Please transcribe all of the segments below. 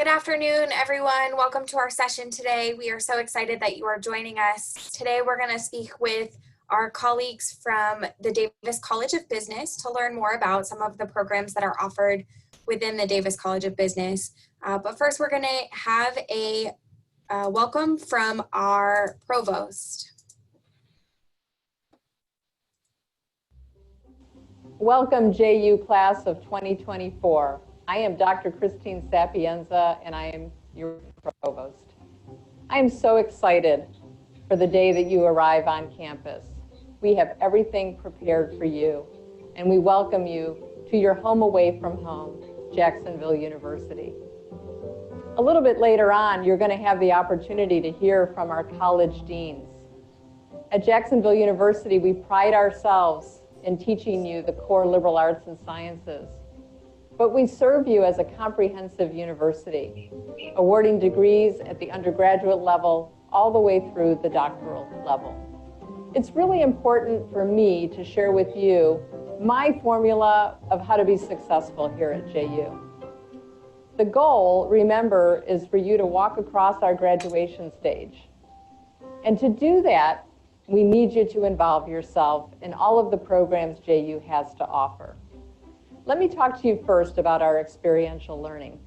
Good afternoon, everyone. Welcome to our session today. We are so excited that you are joining us. Today, we're going to speak with our colleagues from the Davis College of Business to learn more about some of the programs that are offered within the Davis College of Business. But first, we're going to have a welcome from our provost. Welcome, JU class of 2024. I am Dr. Christine Sapienza, and I am your provost. I am so excited for the day that you arrive on campus. We have everything prepared for you, and we welcome you to your home away from home, Jacksonville University. A little bit later on, you're going to have the opportunity to hear from our college deans. At Jacksonville University, we pride ourselves in teaching you the core liberal arts and sciences. But we serve you as a comprehensive university, awarding degrees at the undergraduate level all the way through the doctoral level. It's really important for me to share with you my formula of how to be successful here at JU. The goal, remember, is for you to walk across our graduation stage. And to do that, we need you to involve yourself in all of the programs JU has to offer. Let me talk to you first about our experiential learning.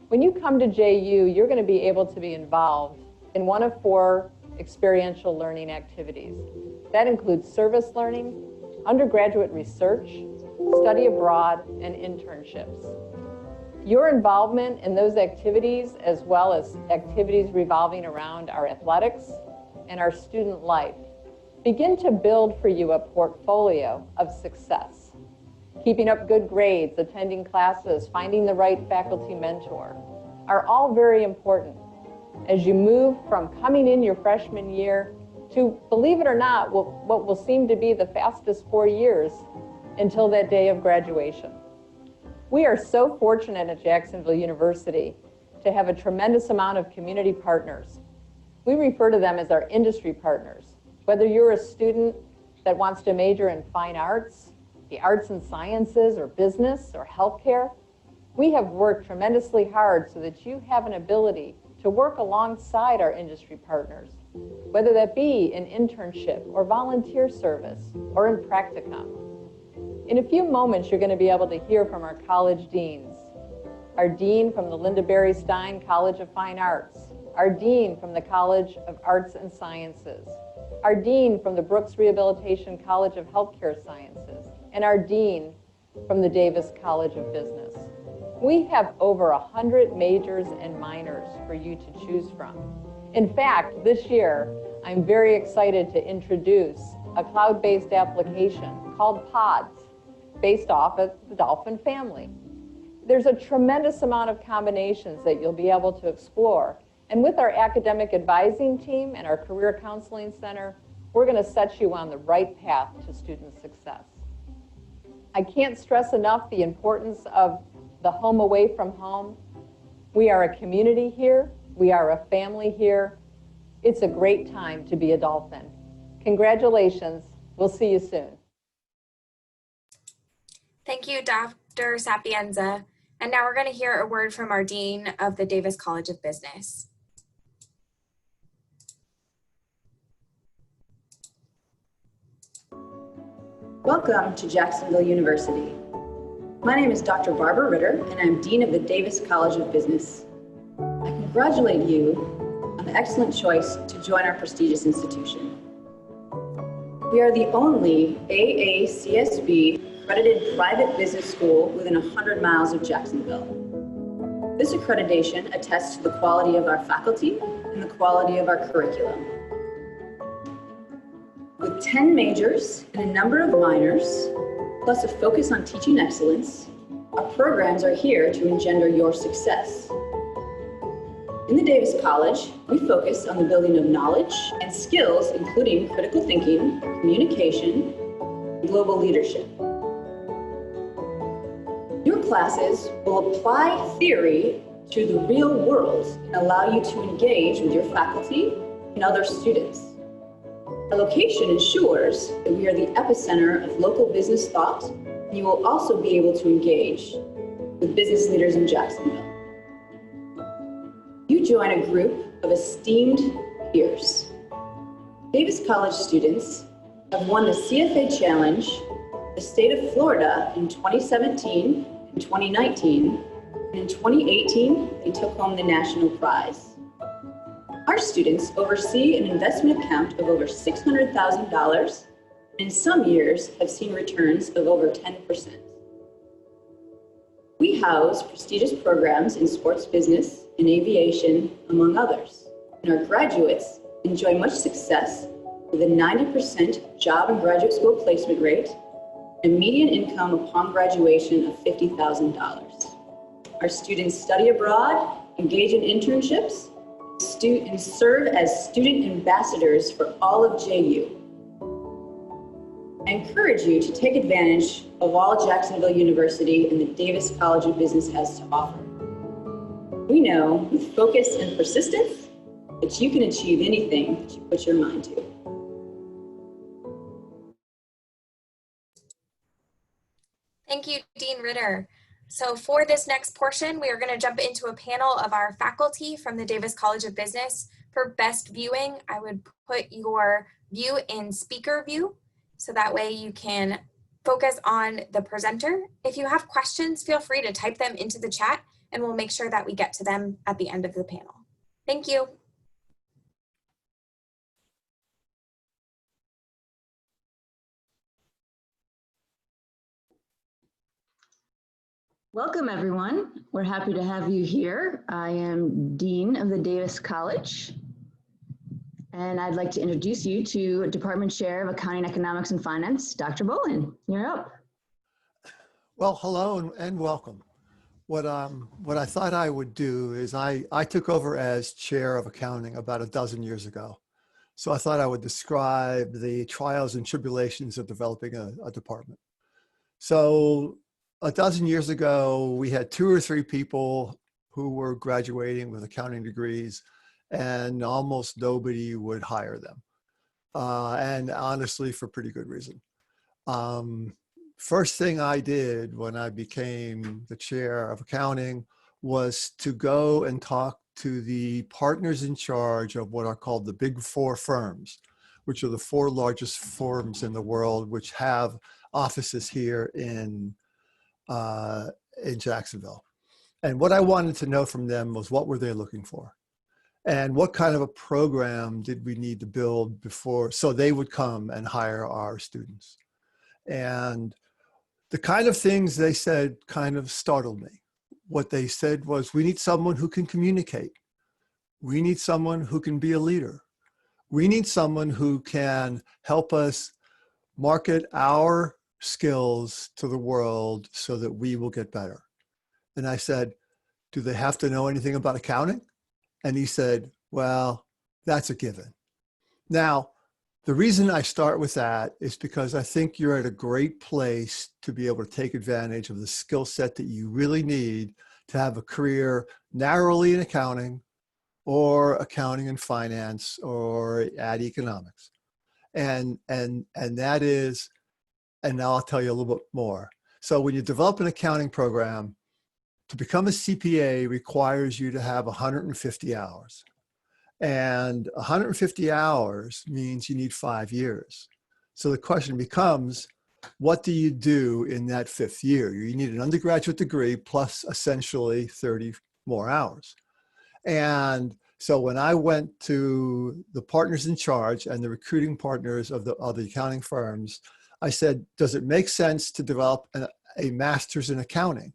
When you come to JU, you're going to be able to be involved in one of 4 experiential learning activities. That includes service learning, undergraduate research, study abroad, and internships. Your involvement in those activities, as well as activities revolving around our athletics and our student life, begin to build for you a portfolio of success. Keeping up good grades, attending classes, finding the right faculty mentor are all very important as you move from coming in your freshman year to, believe it or not, what will seem to be the fastest 4 years until that day of graduation. We are so fortunate at Jacksonville University to have a tremendous amount of community partners. We refer to them as our industry partners. Whether you're a student that wants to major in fine arts, the arts and sciences, or business, or healthcare, we have worked tremendously hard so that you have an ability to work alongside our industry partners, whether that be in internship or volunteer service or in practicum. In a few moments, you're going to be able to hear from our college deans. Our dean from the Linda Berry Stein College of Fine Arts, our dean from the College of Arts and Sciences, our dean from the Brooks Rehabilitation College of Healthcare Sciences, and our dean from the Davis College of Business. We have over 100 majors and minors for you to choose from. In fact, this year, I'm very excited to introduce a cloud-based application called Pods, based off of the dolphin family. There's a tremendous amount of combinations that you'll be able to explore. And with our academic advising team and our career counseling center, we're going to set you on the right path to student success. I can't stress enough the importance of the home away from home. We are a community here. We are a family here. It's a great time to be a dolphin. Congratulations. We'll see you soon. Thank you, Dr. Sapienza. And now we're going to hear a word from our Dean of the Davis College of Business. Welcome to Jacksonville University. My name is Dr. Barbara Ritter, and I'm Dean of the Davis College of Business. I congratulate you on the excellent choice to join our prestigious institution. We are the only AACSB accredited private business school within 100 miles of Jacksonville. This accreditation attests to the quality of our faculty and the quality of our curriculum. With 10 majors and a number of minors, plus a focus on teaching excellence, our programs are here to engender your success. In the Davis College, we focus on the building of knowledge and skills, including critical thinking, communication, and global leadership. Your classes will apply theory to the real world and allow you to engage with your faculty and other students. Our location ensures that we are the epicenter of local business thought, and you will also be able to engage with business leaders in Jacksonville. You join a group of esteemed peers. Davis College students have won the CFA Challenge, the state of Florida in 2017 and 2019, and in 2018, they took home the national prize. Our students oversee an investment account of over $600,000, and in some years have seen returns of over 10%. We house prestigious programs in sports business and aviation, among others, and our graduates enjoy much success with a 90% job and graduate school placement rate and a median income upon graduation of $50,000. Our students study abroad, engage in internships, and serve as student ambassadors for all of JU. I encourage you to take advantage of all Jacksonville University and the Davis College of Business has to offer. We know with focus and persistence that you can achieve anything that you put your mind to. Thank you, Dean Ritter. So for this next portion, we are going to jump into a panel of our faculty from the Davis College of Business. For best viewing, I would put your view in speaker view, so that way you can focus on the presenter. If you have questions, feel free to type them into the chat and we'll make sure that we get to them at the end of the panel. Thank you. Welcome, everyone. We're happy to have you here. I am Dean of the Davis College, and I'd like to introduce you to Department Chair of Accounting, Economics, and Finance, Dr. Boylan. You're up. Well, hello and welcome. What I thought I would do is I took over as chair of accounting about a dozen years ago. So I thought I would describe the trials and tribulations of developing a department. So a dozen years ago, we had 2 or 3 people who were graduating with accounting degrees, and almost nobody would hire them. And honestly, for pretty good reason. First thing I did when I became the chair of accounting was to go and talk to the partners in charge of what are called the Big 4 firms, which are the 4 largest firms in the world, which have offices here in Jacksonville. And what I wanted to know from them was, what were they looking for? And what kind of a program did we need to build before, so they would come and hire our students? And the kind of things they said kind of startled me. What they said was, we need someone who can communicate. We need someone who can be a leader. We need someone who can help us market our skills to the world so that we will get better. And I said, do they have to know anything about accounting? And he said, well, that's a given. Now, the reason I start with that is because I think you're at a great place to be able to take advantage of the skill set that you really need to have a career narrowly in accounting or accounting and finance or at economics. And that is, and now I'll tell you a little bit more. So when you develop an accounting program, to become a CPA requires you to have 150 hours. And 150 hours means you need 5 years. So the question becomes, what do you do in that 5th year? You need an undergraduate degree plus essentially 30 more hours. And so when I went to the partners in charge and the recruiting partners of the accounting firms, I said, does it make sense to develop a master's in accounting?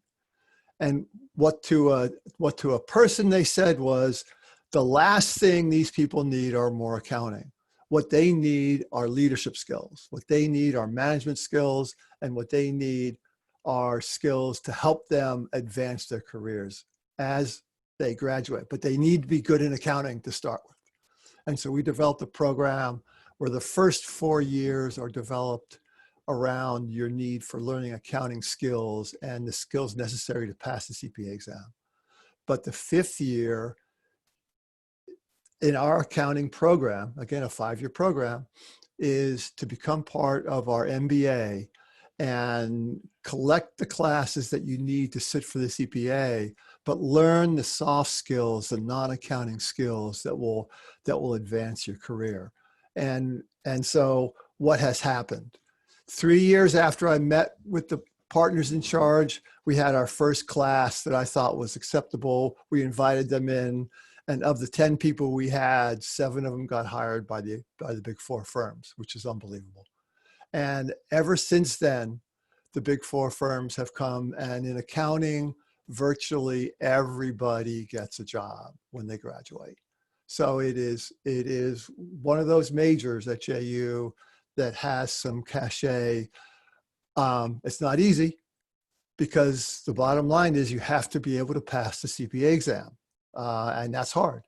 And what to a person they said was, the last thing these people need are more accounting. What they need are leadership skills. What they need are management skills, and what they need are skills to help them advance their careers as they graduate. But they need to be good in accounting to start with. And so we developed a program where the first 4 years are developed around your need for learning accounting skills and the skills necessary to pass the CPA exam. But the 5th year in our accounting program, again, a 5-year program, is to become part of our MBA and collect the classes that you need to sit for the CPA, but learn the soft skills, the non-accounting skills that will advance your career. And so what has happened? 3 years after I met with the partners in charge, we had our first class that I thought was acceptable. We invited them in, and of the 10 people we had, 7 of them got hired by the big 4 firms, which is unbelievable. And ever since then, the big 4 firms have come, and in accounting, virtually everybody gets a job when they graduate. So it is one of those majors at JU that has some cachet. It's not easy, because the bottom line is you have to be able to pass the CPA exam, and that's hard.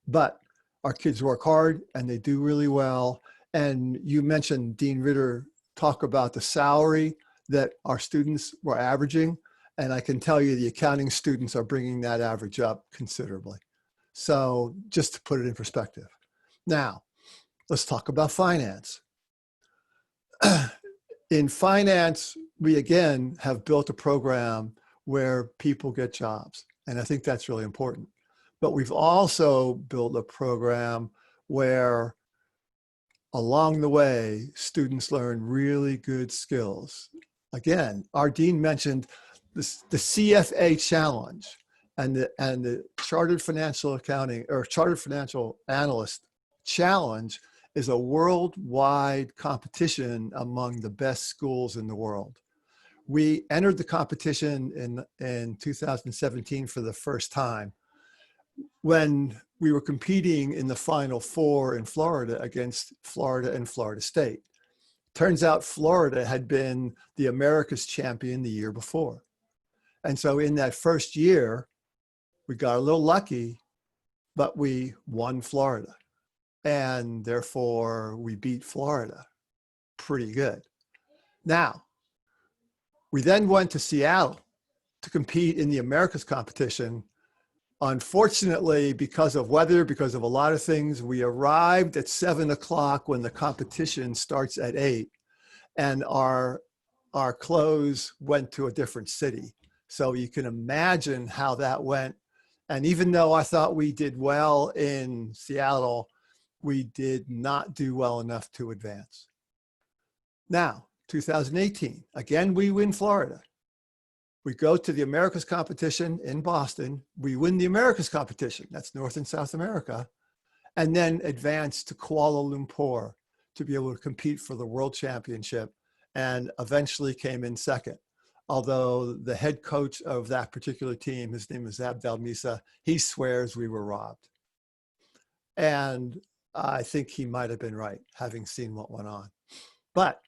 But our kids work hard and they do really well. And you mentioned Dean Ritter talk about the salary that our students were averaging. And I can tell you the accounting students are bringing that average up considerably. So just to put it in perspective. Now, let's talk about finance. In finance, we again have built a program where people get jobs. And I think that's really important. But we've also built a program where along the way, students learn really good skills. Again, our dean mentioned this, the CFA challenge and the Chartered Financial Accounting or Chartered Financial Analyst Challenge is a worldwide competition among the best schools in the world. We entered the competition in 2017 for the first time when we were competing in the Final Four in Florida against Florida and Florida State. Turns out Florida had been the America's champion the year before. And so in that first year, we got a little lucky, but we won Florida. And therefore we beat Florida pretty good. Now, we then went to Seattle to compete in the Americas competition. Unfortunately, because of weather, because of a lot of things, we arrived at 7 o'clock when the competition starts at 8, and our clothes went to a different city. So you can imagine how that went. And even though I thought we did well in Seattle, we did not do well enough to advance. Now, 2018, again, we win Florida. We go to the Americas competition in Boston. We win the Americas competition. That's North and South America. And then advance to Kuala Lumpur to be able to compete for the World Championship, and eventually came in second. Although the head coach of that particular team, his name is Abdel Misa, he swears we were robbed. And I think he might have been right, having seen what went on. But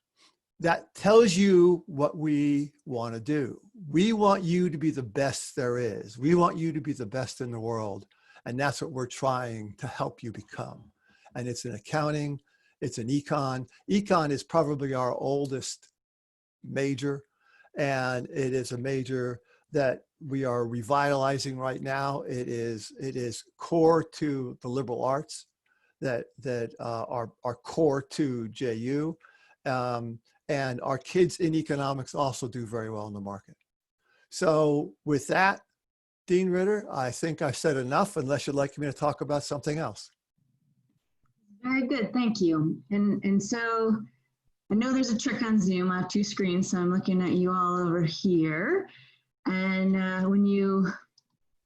that tells you what we want to do. We want you to be the best there is. We want you to be the best in the world. And that's what we're trying to help you become. And it's in accounting, it's in econ. Econ is probably our oldest major. And it is a major that we are revitalizing right now. It is core to the liberal arts that are core to JU. And our kids in economics also do very well in the market. So with that, Dean Ritter, I think I've said enough, unless you'd like me to talk about something else. Very good, thank you. And so I know there's a trick on Zoom. I have 2 screens, so I'm looking at you all over here. And when you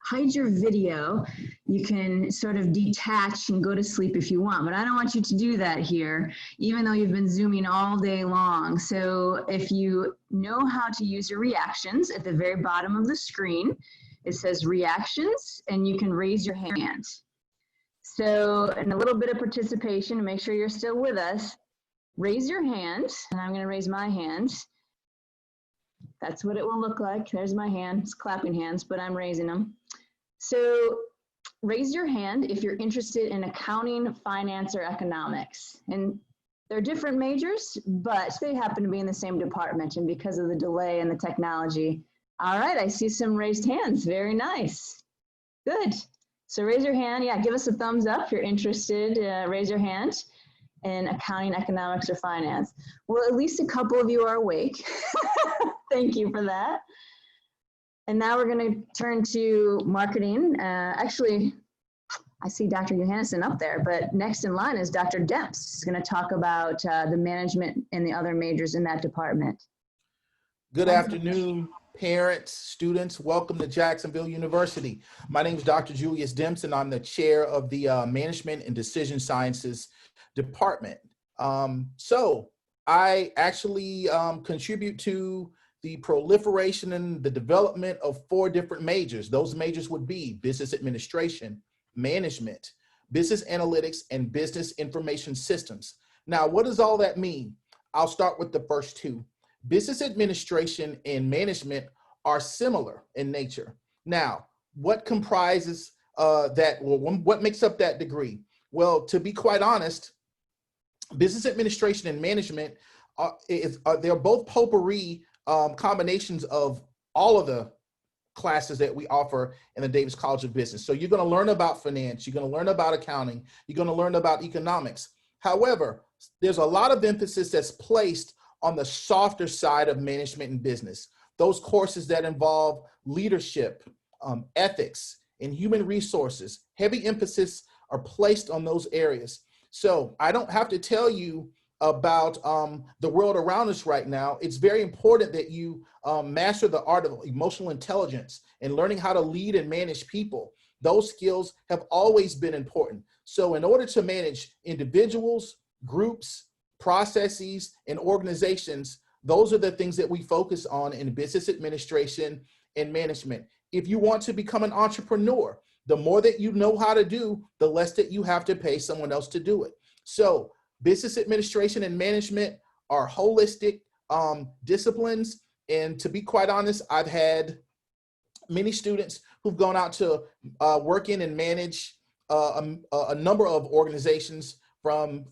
hide your video, you can sort of detach and go to sleep if you want, but I don't want you to do that here, even though you've been Zooming all day long. So if you know how to use your reactions, at the very bottom of the screen, it says reactions, and you can raise your hand. So, and a little bit of participation to make sure you're still with us, raise your hand, and I'm gonna raise my hand. That's what it will look like. There's my hand. It's clapping hands, but I'm raising them. So raise your hand if you're interested in accounting, finance, or economics. And they're different majors, but they happen to be in the same department, and because of the delay in the technology. All right, I see some raised hands. Very nice. Good. So raise your hand. Yeah, give us a thumbs up if you're interested. Raise your hand. in accounting, economics, or finance. Well, at least a couple of you are awake. Thank you for that. And now we're going to turn to marketing. Actually, I see Dr. Johansen up there, but next in line is Dr. Demps. He's going to talk about the management and the other majors in that department. Good afternoon, parents, students. Welcome to Jacksonville University. My name is Dr. Julius Demps, and I'm the chair of the Management and Decision Sciences Department. So I actually contribute to the proliferation and the development of 4 different majors. Those majors would be business administration, management, business analytics, and business information systems. Now, what does all that mean? I'll start with the first 2. Business administration and management are similar in nature. Now, what comprises that, well, what makes up that degree? Well, to be quite honest, business administration and management, they're both potpourri combinations of all of the classes that we offer in the Davis College of Business. So you're going to learn about finance, you're going to learn about accounting, you're going to learn about economics. However, there's a lot of emphasis that's placed on the softer side of management and business. Those courses that involve leadership, ethics, and human resources, heavy emphasis are placed on those areas. So I don't have to tell you about the world around us right now. It's very important that you master the art of emotional intelligence and learning how to lead and manage people. Those skills have always been important. So in order to manage individuals, groups, processes, and organizations, those are the things that we focus on in business administration and management. If you want to become an entrepreneur, the more that you know how to do, the less that you have to pay someone else to do it. So business administration and management are holistic disciplines. And to be quite honest, I've had many students who've gone out to work in and manage a number of organizations from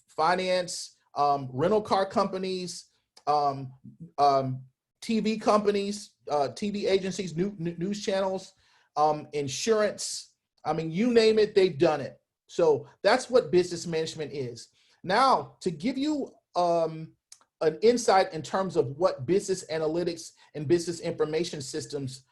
finance, rental car companies, TV companies, TV agencies, news channels, insurance. I mean, you name it, they've done it. So that's what business management is. Now, to give you an insight in terms of what business analytics and business information systems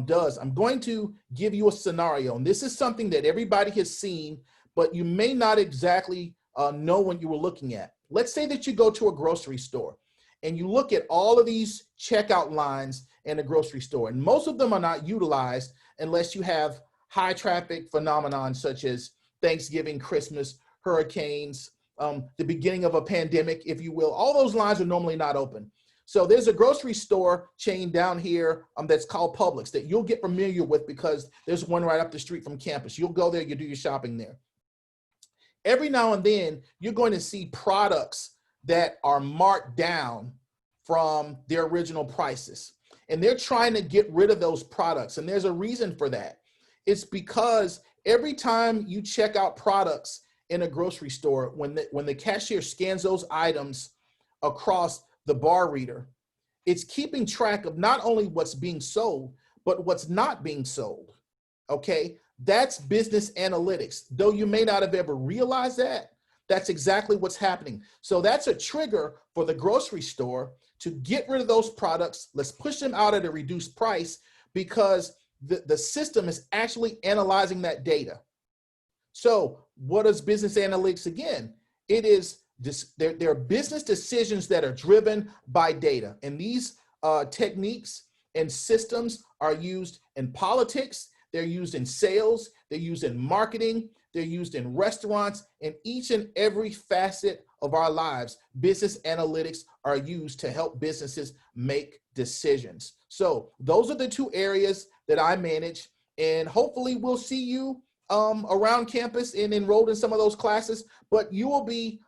does, I'm going to give you a scenario. And this is something that everybody has seen, but you may not exactly know what you were looking at. Let's say that you go to a grocery store and you look at all of these checkout lines in a grocery store, and most of them are not utilized unless you have high traffic phenomenon such as Thanksgiving, Christmas, hurricanes, the beginning of a pandemic, if you will. All those lines are normally not open. So there's a grocery store chain down here that's called Publix that you'll get familiar with because there's one right up the street from campus. You'll go there, you do your shopping there. Every now and then, you're going to see products that are marked down from their original prices. And they're trying to get rid of those products. And there's a reason for that. It's because every time you check out products in a grocery store, when the cashier scans those items across the bar reader, it's keeping track of not only what's being sold, but what's not being sold, okay? That's business analytics. Though you may not have ever realized that, that's exactly what's happening. So that's a trigger for the grocery store to get rid of those products. Let's push them out at a reduced price because the system is actually analyzing that data. So what is business analytics again? It is there are business decisions that are driven by data. And these techniques and systems are used in politics, they're used in sales, they're used in marketing, they're used in restaurants, and each and every facet of our lives, business analytics are used to help businesses make decisions. So those are the 2 areas that I manage, and hopefully we'll see you around campus and enrolled in some of those classes, but you will be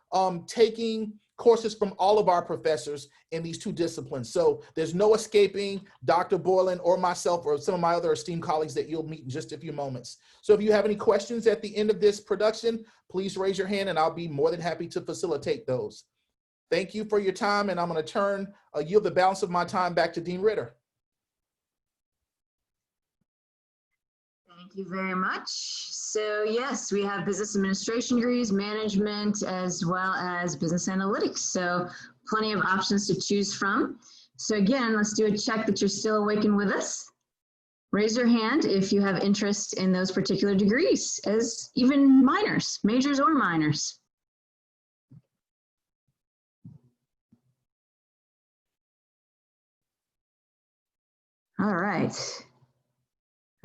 taking courses from all of our professors in these 2 disciplines. So there's no escaping Dr. Boylan or myself or some of my other esteemed colleagues that you'll meet in just a few moments. So if you have any questions at the end of this production, please raise your hand and I'll be more than happy to facilitate those. Thank you for your time, and I'm going to yield the balance of my time back to Dean Ritter. Thank you very much. So yes, we have business administration degrees, management, as well as business analytics. So plenty of options to choose from. So again, let's do a check that you're still awake and with us. Raise your hand if you have interest in those particular degrees, as even minors, majors or minors. All right.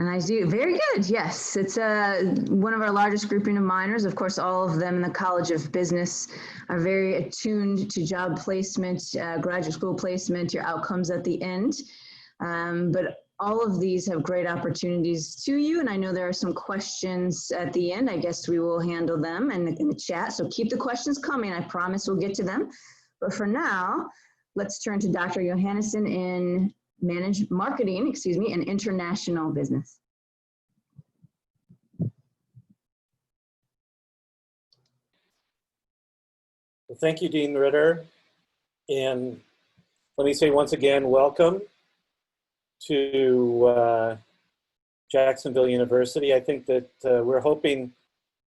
And I do, very good, yes. It's one of our largest grouping of minors. Of course, all of them in the College of Business are very attuned to job placement, graduate school placement, your outcomes at the end. But all of these have great opportunities to you. And I know there are some questions at the end. I guess we will handle them in the chat. So keep the questions coming. I promise we'll get to them. But for now, let's turn to Dr. Johansen in marketing, and international business. Well, thank you, Dean Ritter. And let me say once again, welcome to Jacksonville University. I think that we're hoping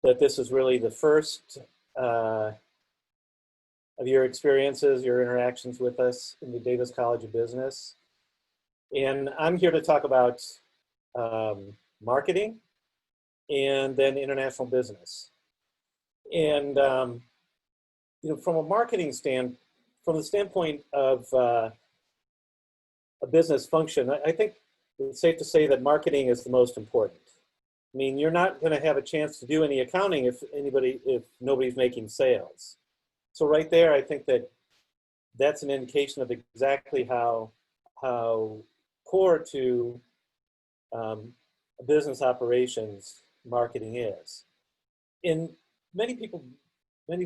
that this is really the first of your experiences, your interactions with us in the Davis College of Business. And I'm here to talk about marketing and then international business. And you know, from a marketing from the standpoint of a business function, I think it's safe to say that marketing is the most important. I mean, you're not going to have a chance to do any accounting if nobody's making sales. So right there, I think that that's an indication of exactly how core to business operations marketing is. And many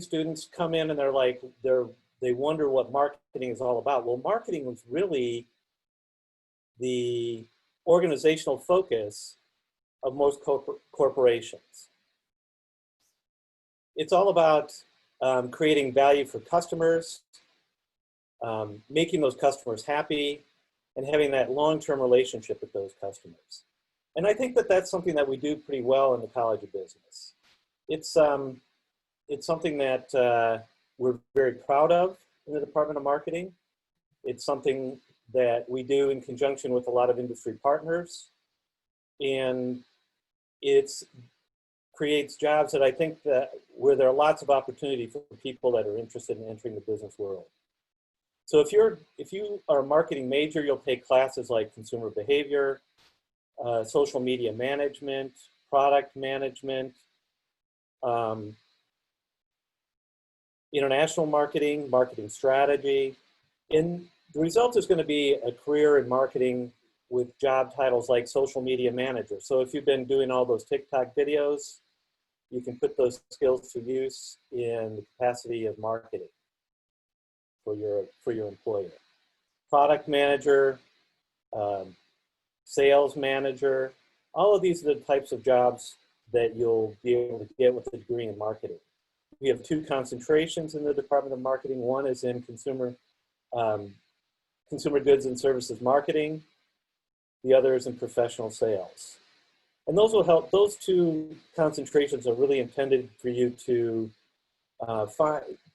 students come in and they're like, they wonder what marketing is all about. Well, marketing was really the organizational focus of most corporations. It's all about creating value for customers, making those customers happy, and having that long-term relationship with those customers. And I think that that's something that we do pretty well in the College of Business. It's something that we're very proud of in the Department of Marketing. It's something that we do in conjunction with a lot of industry partners. And it creates jobs that I think that where there are lots of opportunity for people that are interested in entering the business world. So if you are a marketing major, you'll take classes like consumer behavior, social media management, product management, international marketing, marketing strategy. And the result is going to be a career in marketing with job titles like social media manager. So if you've been doing all those TikTok videos, you can put those skills to use in the capacity of marketing for your employer. Product manager, sales manager, all of these are the types of jobs that you'll be able to get with a degree in marketing. We have two concentrations in the Department of Marketing. One is in consumer goods and services marketing. The other is in professional sales. And those will help, those two concentrations are really intended for you to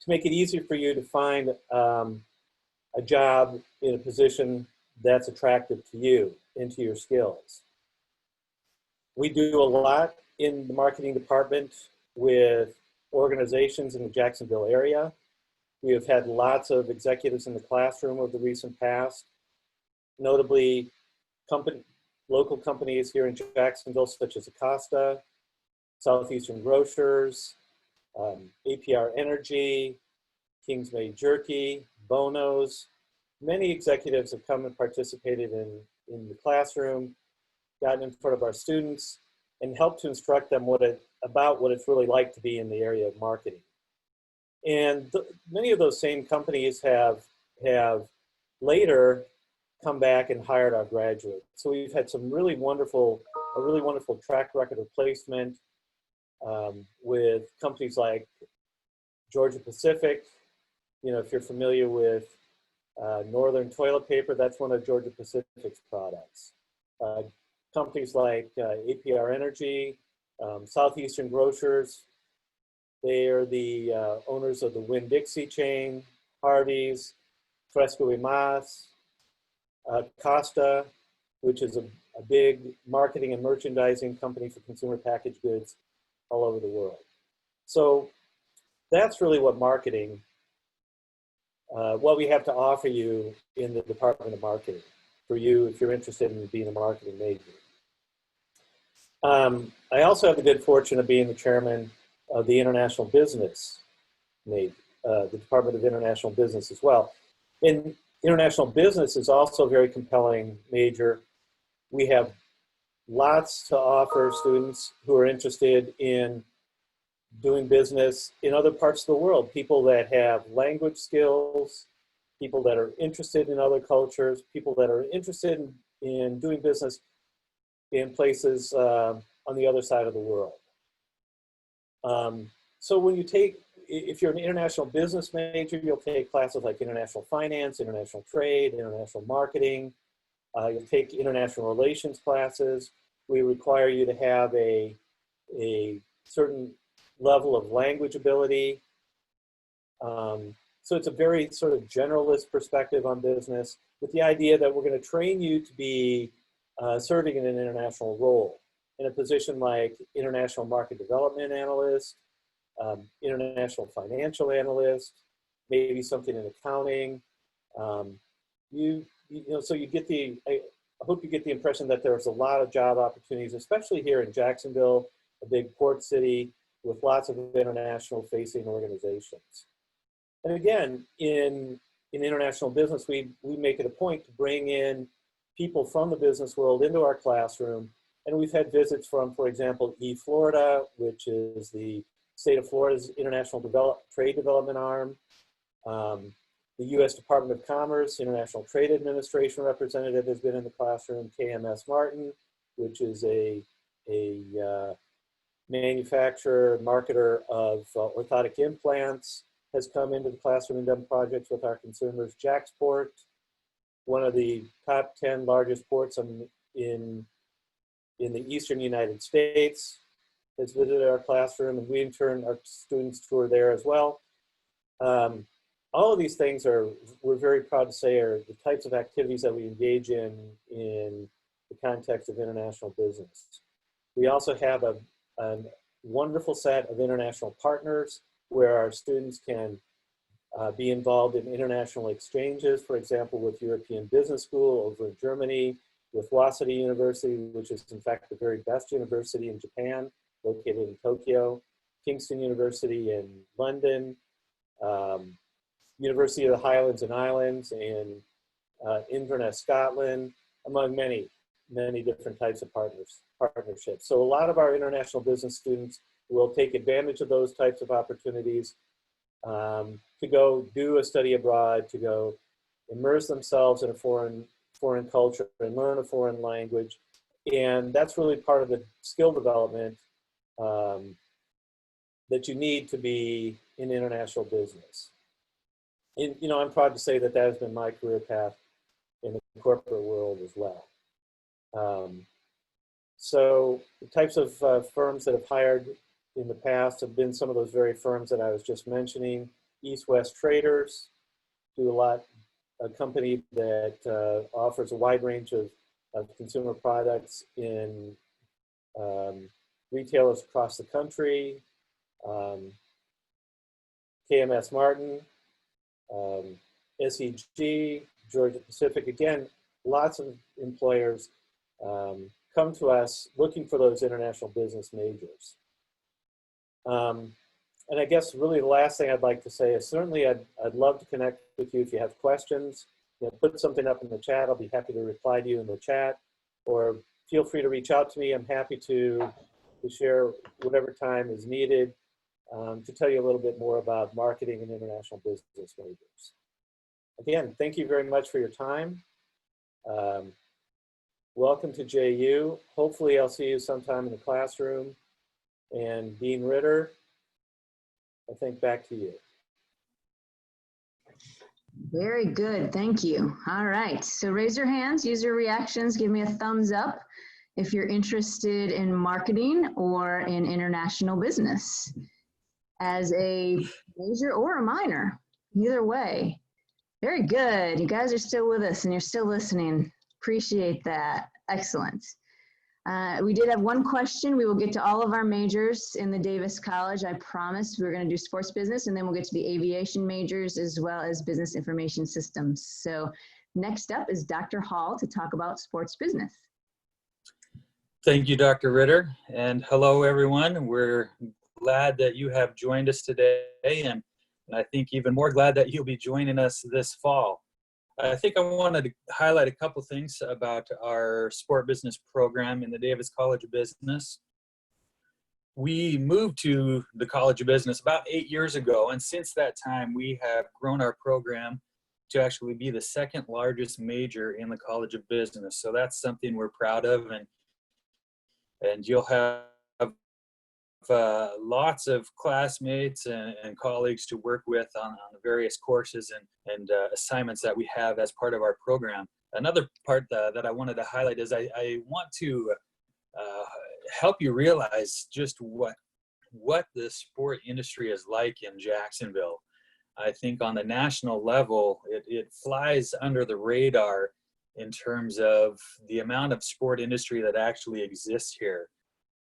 make it easier for you to find a job in a position that's attractive to you and to your skills. We do a lot in the marketing department with organizations in the Jacksonville area. We have had lots of executives in the classroom of the recent past, notably local companies here in Jacksonville, such as Acosta, Southeastern Grocers, APR Energy, Kingsway Jerky, Bono's. Many executives have come and participated in the classroom, gotten in front of our students, and helped to instruct them about what it's really like to be in the area of marketing. And many of those same companies have later come back and hired our graduates. So we've had a really wonderful track record of placement with companies like Georgia Pacific. You know, if you're familiar with Northern Toilet Paper, that's one of Georgia Pacific's products. companies like APR Energy, Southeastern Grocers. They are the owners of the Winn-Dixie chain, Hardee's, Fresco y Mas, Costa, which is a big marketing and merchandising company for consumer packaged goods all over the world. So that's really what marketing, what we have to offer you in the Department of Marketing for you if you're interested in being a marketing major. I also have the good fortune of being the chairman of the International Business major, the Department of International Business as well. And international business is also a very compelling major. We have lots to offer students who are interested in doing business in other parts of the world, people that have language skills, people that are interested in other cultures, people that are interested in doing business in places on the other side of the world. So when you take, if you're an international business major, you'll take classes like international finance, international trade, international marketing. You'll take international relations classes. We require you to have a certain level of language ability. So it's a very sort of generalist perspective on business with the idea that we're going to train you to be serving in an international role in a position like international market development analyst, international financial analyst, maybe something in accounting. You know, so you get the, I hope you get the impression that there's a lot of job opportunities, especially here in Jacksonville, a big port city with lots of international facing organizations. And again, in international business, we make it a point to bring in people from the business world into our classroom. And we've had visits from, for example, eFlorida, which is the state of Florida's international trade development arm. The U.S. Department of Commerce, International Trade Administration representative has been in the classroom. KMS Martin, which is a manufacturer, marketer of orthotic implants, has come into the classroom and done projects with our consumers. Jacksport, one of the top 10 largest ports in the eastern United States, has visited our classroom, and we in turn, our students tour there as well. All of these things we're very proud to say, are the types of activities that we engage in the context of international business. We also have a wonderful set of international partners where our students can be involved in international exchanges, for example, with European Business School over in Germany, with Waseda University, which is in fact the very best university in Japan, located in Tokyo, Kingston University in London, University of the Highlands and Islands in Inverness, Scotland, among many, many different types of partnerships. So a lot of our international business students will take advantage of those types of opportunities to go do a study abroad, to go immerse themselves in a foreign culture and learn a foreign language. And that's really part of the skill development that you need to be in international business. And, you know, I'm proud to say that that has been my career path in the corporate world as well. So the types of firms that have hired in the past have been some of those very firms that I was just mentioning. East-West Traders do a company that offers a wide range of consumer products in retailers across the country. KMS Martin, SEG, Georgia Pacific. Again, lots of employers come to us looking for those international business majors. And I guess really the last thing I'd like to say is certainly I'd love to connect with you if you have questions. You know, put something up in the chat. I'll be happy to reply to you in the chat, or feel free to reach out to me. I'm happy to share whatever time is needed to tell you a little bit more about marketing and international business majors. Again, thank you very much for your time. Welcome to JU. Hopefully I'll see you sometime in the classroom. And Dean Ritter, I think back to you. Very good, thank you. All right, so raise your hands, use your reactions, give me a thumbs up if you're interested in marketing or in international business as a major or a minor, either way. Very good. You guys are still with us and you're still listening. Appreciate that. Excellent. We did have one question. We will get to all of our majors in the Davis College. I promised we were going to do sports business, and then we'll get to the aviation majors as well as business information systems. So next up is Dr. Hall to talk about sports business. Thank you, Dr. Ritter, and hello, everyone. We're glad that you have joined us today, and I think even more glad that you'll be joining us this fall. I think I wanted to highlight a couple things about our sport business program in the Davis College of Business. We moved to the College of Business about 8 years ago, and since that time, we have grown our program to actually be the second largest major in the College of Business. So that's something we're proud of, and you'll have lots of classmates and colleagues to work with on the various courses and assignments that we have as part of our program. Another part that I wanted to highlight is I want to help you realize just what the sport industry is like in Jacksonville. I think on the national level, it flies under the radar in terms of the amount of sport industry that actually exists here.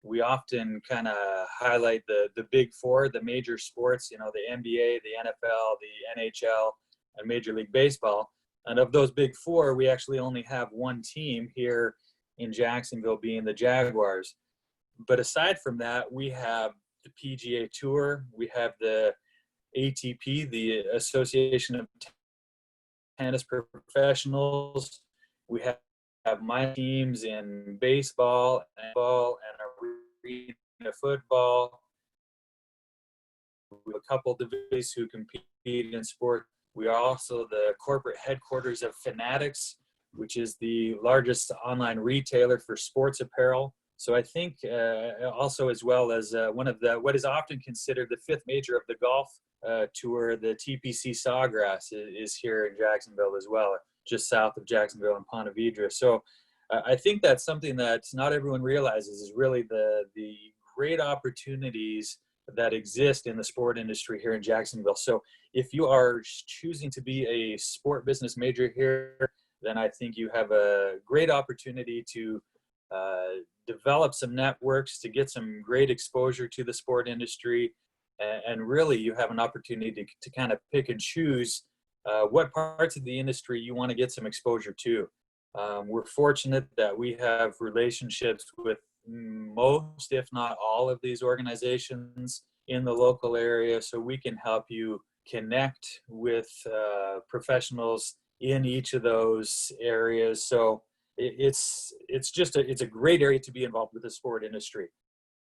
We often kind of highlight the big four, the major sports, you know, the NBA, the NFL, the NHL, and Major League Baseball. And of those big four, we actually only have one team here in Jacksonville, being the Jaguars. But aside from that, we have the PGA Tour, we have the ATP, the Association of Tennis Professionals, we have my teams in baseball, handball, and arena football. We have a couple divisions who compete in sport. We are also the corporate headquarters of Fanatics, which is the largest online retailer for sports apparel. So I think also, as well as one of what is often considered the fifth major of the golf tour, the TPC Sawgrass is here in Jacksonville as well, just south of Jacksonville and Ponte Vedra. So I think that's something that not everyone realizes is really the great opportunities that exist in the sport industry here in Jacksonville. So if you are choosing to be a sport business major here, then I think you have a great opportunity to develop some networks, to get some great exposure to the sport industry, and really you have an opportunity to kind of pick and choose what parts of the industry you want to get some exposure to. We're fortunate that we have relationships with most, if not all, of these organizations in the local area, so we can help you connect with professionals in each of those areas. So it's a great area to be involved with the sport industry.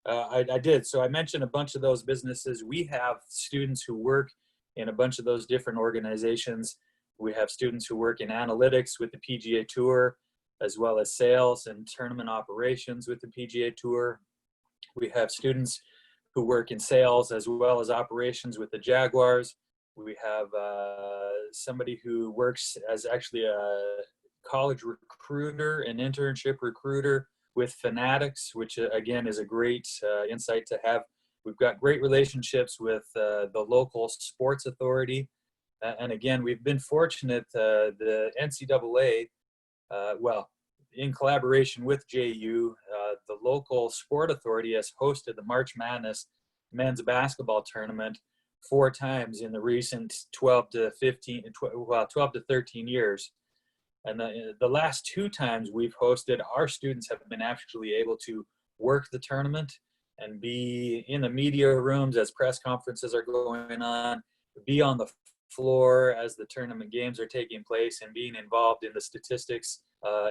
So I mentioned a bunch of those businesses. We have students who work in a bunch of those different organizations. We have students who work in analytics with the PGA Tour, as well as sales and tournament operations with the PGA Tour. We have students who work in sales as well as operations with the Jaguars. We have somebody who works as actually a college recruiter, an internship recruiter with Fanatics, which again is a great insight to have. We've got great relationships with the local sports authority. And again, we've been fortunate, the NCAA, in collaboration with JU, the local sport authority has hosted the March Madness men's basketball tournament 4 times in the recent 12 to 13 years. And the last 2 times we've hosted, our students have been actually able to work the tournament and be in the media rooms as press conferences are going on, be on the floor as the tournament games are taking place, and being involved in the statistics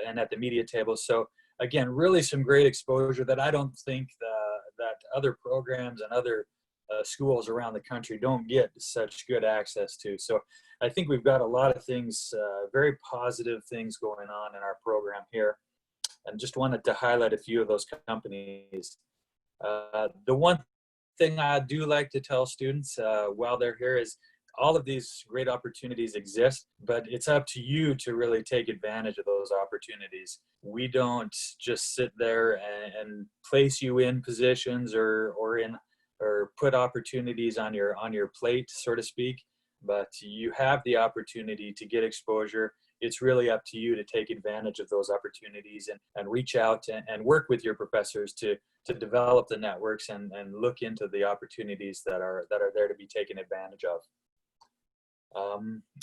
and at the media table. So again, really some great exposure that I don't think that other programs and other schools around the country don't get such good access to. So I think we've got a lot of things, very positive things going on in our program here, and just wanted to highlight a few of those companies. The one thing I do like to tell students while they're here is all of these great opportunities exist, but it's up to you to really take advantage of those opportunities. We don't just sit there and place you in positions or put opportunities on your plate, so to speak, but you have the opportunity to get exposure. It's really up to you to take advantage of those opportunities and reach out and work with your professors to develop the networks and look into the opportunities that are there to be taken advantage of.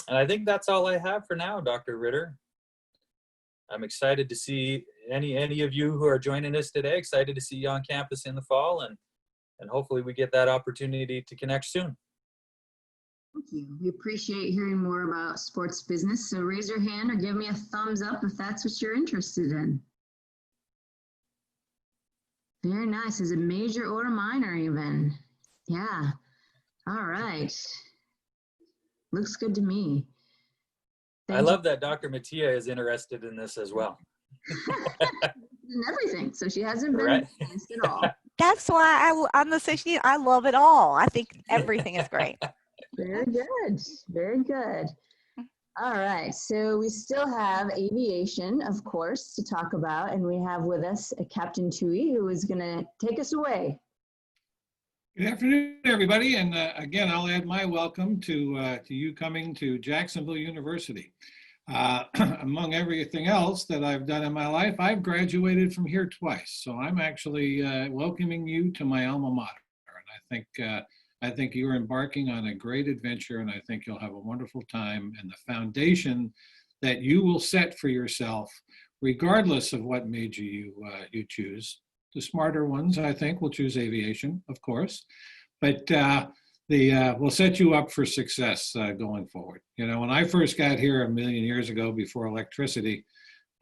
And I think that's all I have for now, Dr. Ritter. I'm excited to see any of you who are joining us today, excited to see you on campus in the fall, and hopefully we get that opportunity to connect soon. Thank you. We appreciate hearing more about sports business. So raise your hand or give me a thumbs up if that's what you're interested in. Very nice. Is it major or minor even? Yeah. All right. Looks good to me. I love that Dr. Mattia is interested in this as well. And everything. So she hasn't been Right. biased at all. That's why I'm the associate. I love it all. I think everything is great. Very good. Very good. All right. So we still have aviation, of course, to talk about. And we have with us Captain Tuohy, who is going to take us away. Good afternoon, everybody. And again, I'll add my welcome to you coming to Jacksonville University. Among everything else that I've done in my life, I've graduated from here twice. So I'm actually welcoming you to my alma mater. And I think you're embarking on a great adventure, and I think you'll have a wonderful time. And the foundation that you will set for yourself, regardless of what major you choose. The smarter ones, I think, will choose aviation, of course, but will set you up for success going forward. You know, when I first got here a million years ago before electricity,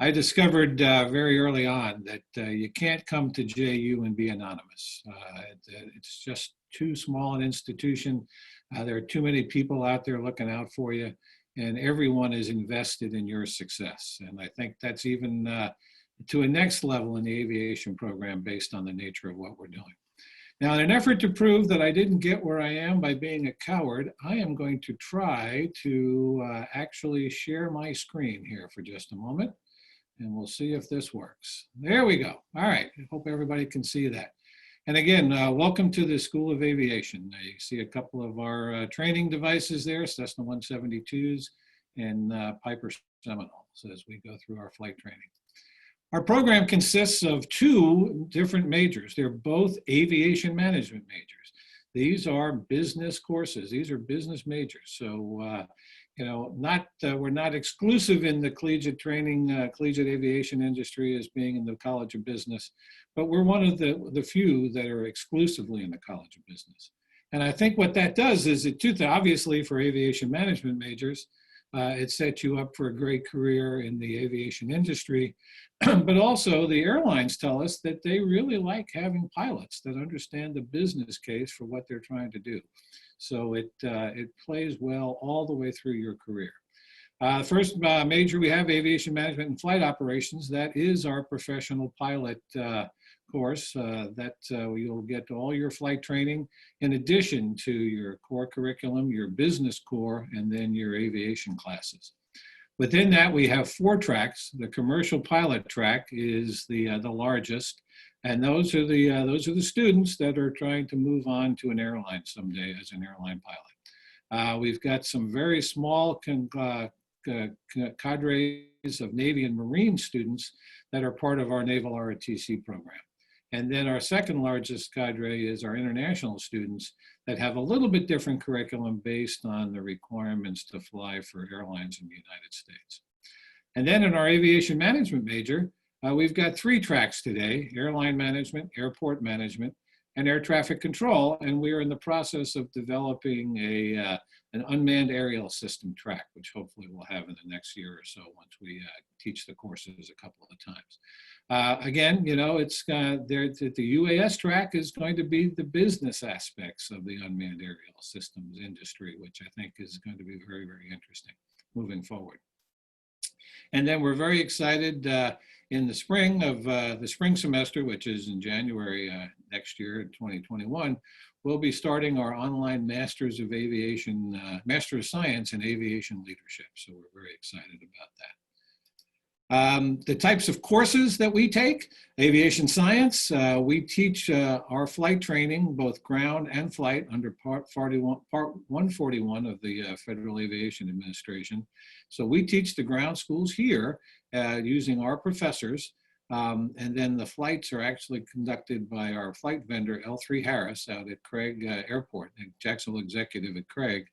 I discovered very early on that you can't come to JU and be anonymous. It's just too small an institution. There are too many people out there looking out for you, and everyone is invested in your success. And I think that's even to a next level in the aviation program based on the nature of what we're doing. Now, in an effort to prove that I didn't get where I am by being a coward, I am going to try to actually share my screen here for just a moment, and we'll see if this works. There we go. All right, I hope everybody can see that. And again, welcome to the School of Aviation. You see a couple of our training devices there, Cessna 172s and Piper Seminoles as we go through our flight training. Our program consists of two different majors. They're both aviation management majors. These are business courses. These are business majors. So, you know, we're not exclusive in the collegiate training, collegiate aviation industry as being in the College of Business, but we're one of the few that are exclusively in the College of Business. And I think what that does is obviously for aviation management majors, it sets you up for a great career in the aviation industry, but also the airlines tell us that they really like having pilots that understand the business case for what they're trying to do. So it plays well all the way through your career. First major we have aviation management and flight operations. That is our professional pilot course that you'll get all your flight training in addition to your core curriculum, your business core, and then your aviation classes. Within that, we have 4 tracks. The commercial pilot track is the largest, and those are the students that are trying to move on to an airline someday as an airline pilot. We've got some very small cadres of Navy and Marine students that are part of our Naval ROTC program. And then our second largest cadre is our international students that have a little bit different curriculum based on the requirements to fly for airlines in the United States. And then in our aviation management major, we've got 3 tracks today: airline management, airport management, and air traffic control. And we are in the process of developing an unmanned aerial system track, which hopefully we'll have in the next year or so once we teach the courses a couple of times. Again, you know, the UAS track is going to be the business aspects of the unmanned aerial systems industry, which I think is going to be very, very interesting moving forward. And then we're very excited in the spring of the spring semester, which is in January next year, 2021, we'll be starting our online Masters of Aviation, Master of Science in Aviation Leadership. So we're very excited about that. The types of courses that we take: aviation science. We teach our flight training, both ground and flight, under Part 141 of the Federal Aviation Administration. So we teach the ground schools here using our professors. And then the flights are actually conducted by our flight vendor, L3 Harris, out at Craig Airport, Jacksonville Executive at Craig,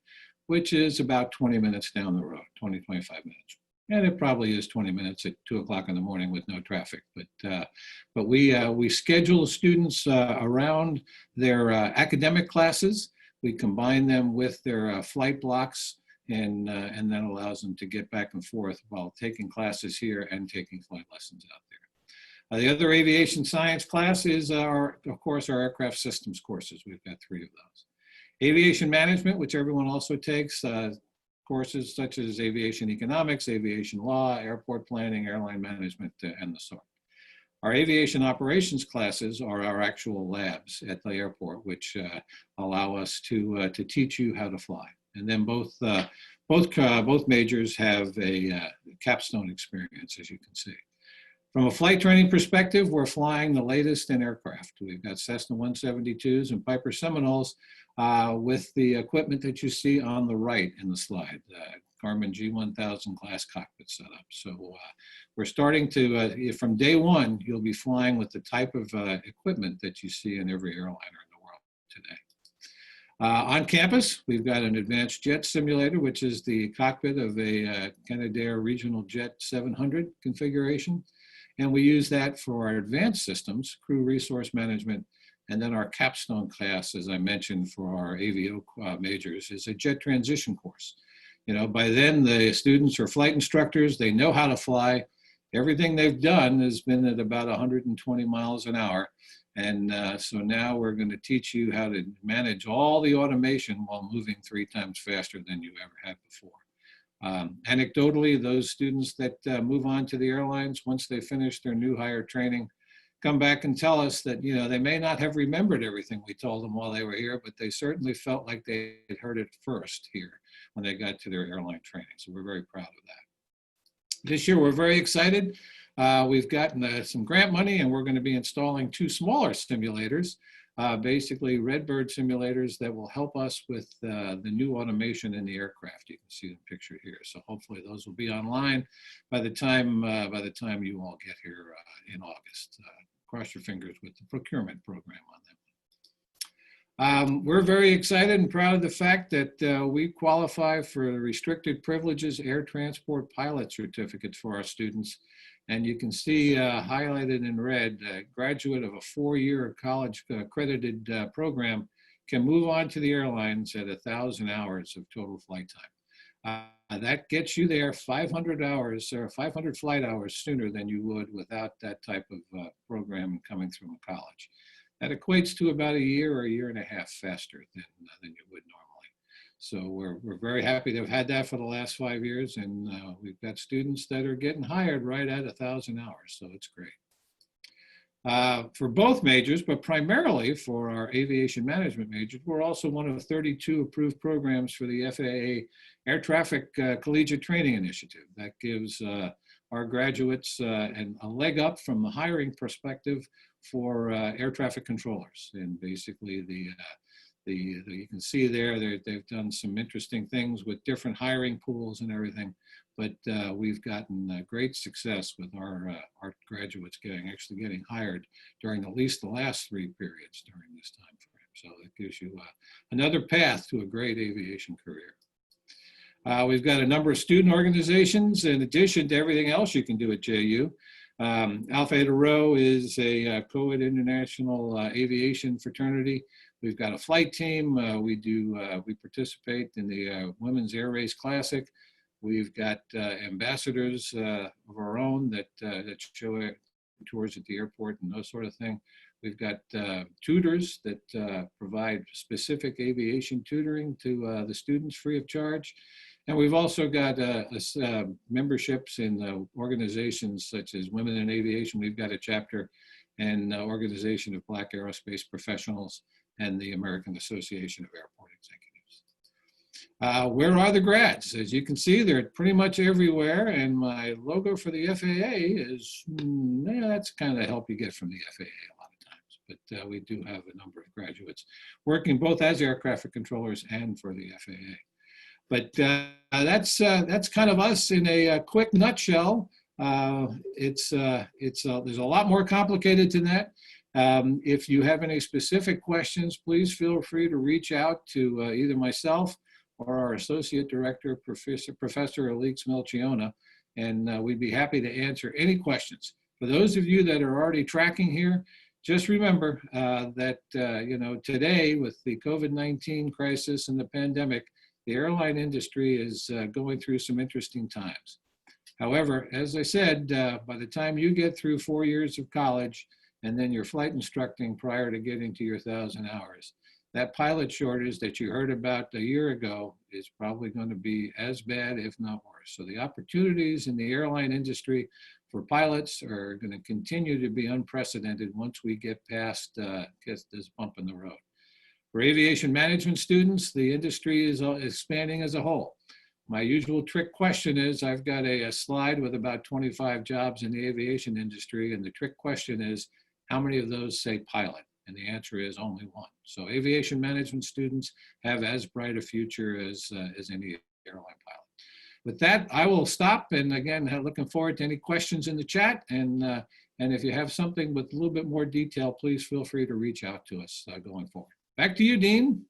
which is about 20 minutes down the road, 20, 25 minutes. And it probably is 20 minutes at 2 o'clock in the morning with no traffic. But we schedule students around their academic classes. We combine them with their flight blocks, and that allows them to get back and forth while taking classes here and taking flight lessons out there. The other aviation science class is, of course, our aircraft systems courses. We've got 3 of those. Aviation management, which everyone also takes, courses such as aviation economics, aviation law, airport planning, airline management, and the sort. Our aviation operations classes are our actual labs at the airport, which allow us to teach you how to fly. And then both majors have a capstone experience, as you can see. From a flight training perspective, we're flying the latest in aircraft. We've got Cessna 172s and Piper Seminoles with the equipment that you see on the right in the slide, Garmin G1000 glass cockpit setup. So we're starting to, from day one, you'll be flying with the type of equipment that you see in every airliner in the world today. On campus, we've got an advanced jet simulator, which is the cockpit of a Canadair Regional Jet 700 configuration. And we use that for our advanced systems, crew resource management, and then our capstone class, as I mentioned, for our AVO majors, is a jet transition course. You know, by then the students are flight instructors, they know how to fly. Everything they've done has been at about 120 miles an hour. And so now we're going to teach you how to manage all the automation while moving 3 times faster than you ever had before. Anecdotally, those students that move on to the airlines, once they finish their new hire training, come back and tell us that, you know, they may not have remembered everything we told them while they were here, but they certainly felt like they had heard it first here when they got to their airline training. So we're very proud of that. This year, we're very excited. We've gotten some grant money, and we're going to be installing 2 smaller simulators, basically Redbird simulators that will help us with the new automation in the aircraft. You can see the picture here. So hopefully those will be online by the time you all get here in August. Cross your fingers with the procurement program on them. We're very excited and proud of the fact that we qualify for restricted privileges air transport pilot certificates for our students. And you can see highlighted in red, a graduate of a 4-year college accredited program can move on to the airlines at 1,000 hours of total flight time. That gets you there 500 hours or 500 flight hours sooner than you would without that type of program coming through a college. That equates to about a year or a year and a half faster than you would normally. So we're very happy to have had that for the last 5 years, and we've got students that are getting hired right at 1,000 hours, so it's great. For both majors, but primarily for our aviation management majors, we're also one of 32 approved programs for the FAA Air Traffic Collegiate Training Initiative. That gives our graduates a leg up from the hiring perspective for air traffic controllers. And basically you can see there, they've done some interesting things with different hiring pools and everything, but we've gotten great success with our graduates actually getting hired during at least the last 3 periods during this time frame. So it gives you another path to a great aviation career. We've got a number of student organizations in addition to everything else you can do at JU. Alpha Eta Rho is a co-ed international aviation fraternity. We've got a flight team. We participate in the Women's Air Race Classic. We've got ambassadors of our own that show tours at the airport and those sort of thing. We've got tutors that provide specific aviation tutoring to the students free of charge. And we've also got memberships in organizations such as Women in Aviation. We've got a chapter and Organization of Black Aerospace Professionals and the American Association of Airport Executives. Where are the grads? As you can see, they're pretty much everywhere. And my logo for the FAA is, that's kind of help you get from the FAA a lot of times. But we do have a number of graduates working both as air traffic controllers and for the FAA. But that's kind of us in a quick nutshell. There's a lot more complicated than that. If you have any specific questions, please feel free to reach out to either myself or our Associate Director, Professor Alix Melchiona, and we'd be happy to answer any questions. For those of you that are already tracking here, just remember that today with the COVID-19 crisis and the pandemic, the airline industry is going through some interesting times. However, as I said, by the time you get through 4 years of college and then your flight instructing prior to getting to your 1,000 hours, that pilot shortage that you heard about a year ago is probably going to be as bad, if not worse. So the opportunities in the airline industry for pilots are going to continue to be unprecedented once we get past this bump in the road. For aviation management students, the industry is expanding as a whole. My usual trick question is, I've got a slide with about 25 jobs in the aviation industry, and the trick question is, how many of those say pilot? And the answer is only one. So aviation management students have as bright a future as any airline pilot. With that, I will stop, and again, looking forward to any questions in the chat, and if you have something with a little bit more detail, please feel free to reach out to us going forward. Back to you, Dean.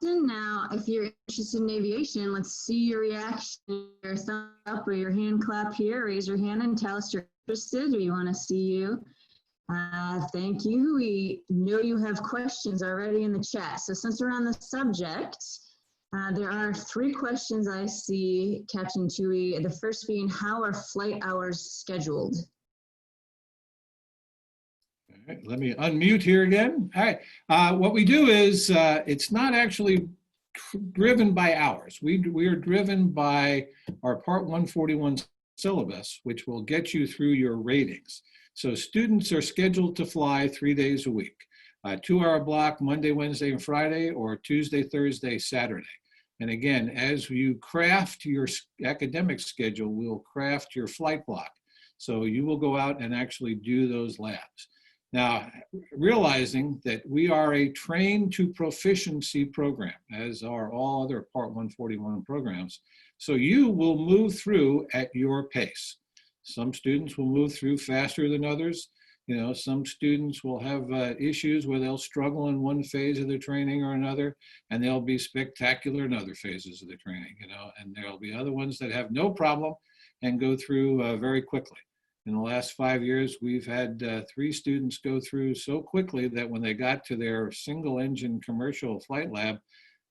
Now, if you're interested in aviation, let's see your reaction, your thumb up or your hand clap here. Raise your hand and tell us you're interested. We want to see you. Thank you. We know you have questions already in the chat. So since we're on the subject, there are 3 questions I see, Captain Tuohy. The first being, how are flight hours scheduled? All right, let me unmute here again. All right, what we do is it's not actually driven by hours. We are driven by our Part 141 syllabus, which will get you through your ratings. So students are scheduled to fly 3 days a week, 2-hour block Monday, Wednesday, and Friday, or Tuesday, Thursday, Saturday. And again, as you craft your academic schedule, we'll craft your flight block. So you will go out and actually do those labs. Now, realizing that we are a train to proficiency program, as are all other Part 141 programs, so you will move through at your pace. Some students will move through faster than others. You know, some students will have issues where they'll struggle in one phase of the training or another, and they'll be spectacular in other phases of the training, you know, and there'll be other ones that have no problem and go through very quickly. In the last 5 years, we've had 3 students go through so quickly that when they got to their single engine commercial flight lab,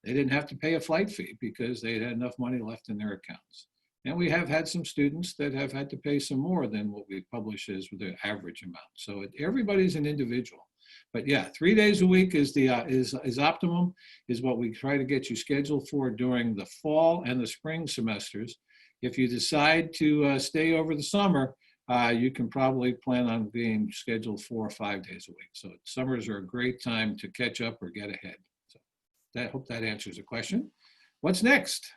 they didn't have to pay a flight fee because they had enough money left in their accounts. And we have had some students that have had to pay some more than what we publish as the average amount. So everybody's an individual. But yeah, 3 days a week is the is optimum, is what we try to get you scheduled for during the fall and the spring semesters. If you decide to stay over the summer, you can probably plan on being scheduled 4 or 5 days a week. So summers are a great time to catch up or get ahead. So I hope that answers the question. What's next?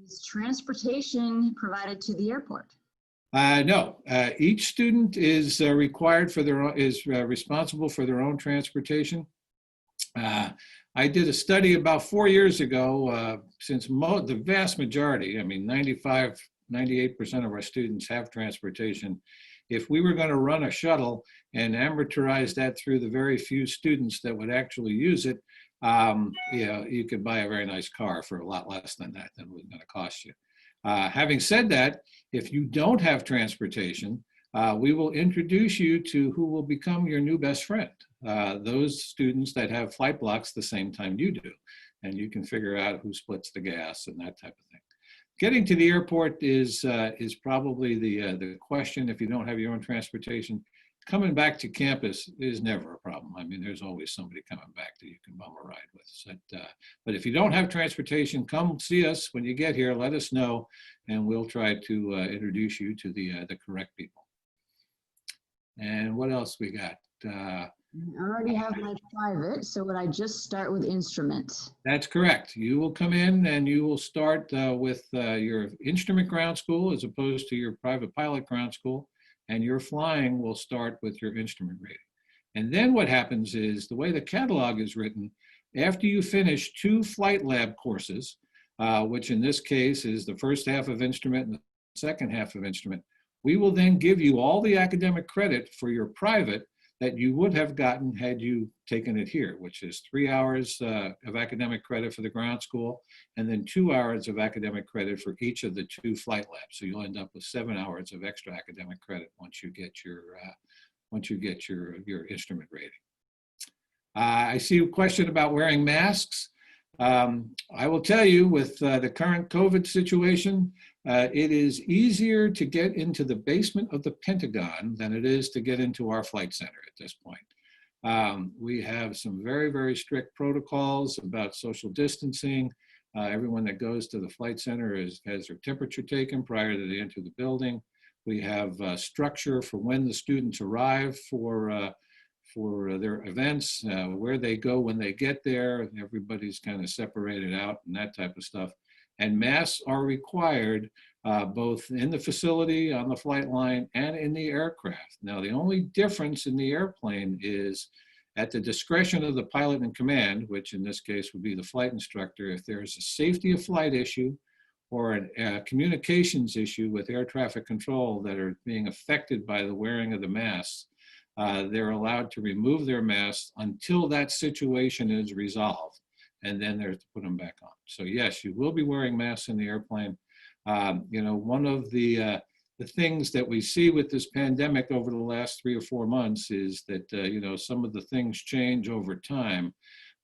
Is transportation provided to the airport? No, each student is required for responsible for their own transportation. I did a study about 4 years ago, since the vast majority, I mean 98% of our students have transportation. If we were going to run a shuttle and amortize that through the very few students that would actually use it, you could buy a very nice car for a lot less than that than it was going to cost you. Having said that, if you don't have transportation, we will introduce you to who will become your new best friend. Those students that have flight blocks the same time you do, and you can figure out who splits the gas and that type of thing. Getting to the airport is probably the question if you don't have your own transportation. coming back to campus is never a problem. I mean, there's always somebody coming back that you can bum a ride with. But if you don't have transportation, come see us when you get here. Let us know, and we'll try to introduce you to the correct people. And what else we got? I already have my private, so would I just start with instrument? That's correct. You will come in and you will start with your instrument ground school as opposed to your private pilot ground school, and your flying will start with your instrument rating. And then what happens is, the way the catalog is written, after you finish 2 flight lab courses, which in this case is the first half of instrument and the second half of instrument, we will then give you all the academic credit for your private that you would have gotten had you taken it here, which is 3 hours of academic credit for the ground school, and then 2 hours of academic credit for each of the 2 flight labs. So you'll end up with 7 hours of extra academic credit once you get your instrument rating. I see a question about wearing masks. I will tell you, with the current COVID situation, it is easier to get into the basement of the Pentagon than it is to get into our flight center at this point. We have some very, very strict protocols about social distancing. Everyone that goes to the flight center has their temperature taken prior to they enter the building. We have structure for when the students arrive for their events, where they go when they get there. Everybody's kind of separated out and that type of stuff. And masks are required both in the facility, on the flight line, and in the aircraft. Now, the only difference in the airplane is at the discretion of the pilot in command, which in this case would be the flight instructor. If there's a safety of flight issue or a communications issue with air traffic control that are being affected by the wearing of the masks, they're allowed to remove their masks until that situation is resolved, and then they're to put them back on. So yes, you will be wearing masks in the airplane. One of the things that we see with this pandemic over the last 3 or 4 months is that, some of the things change over time.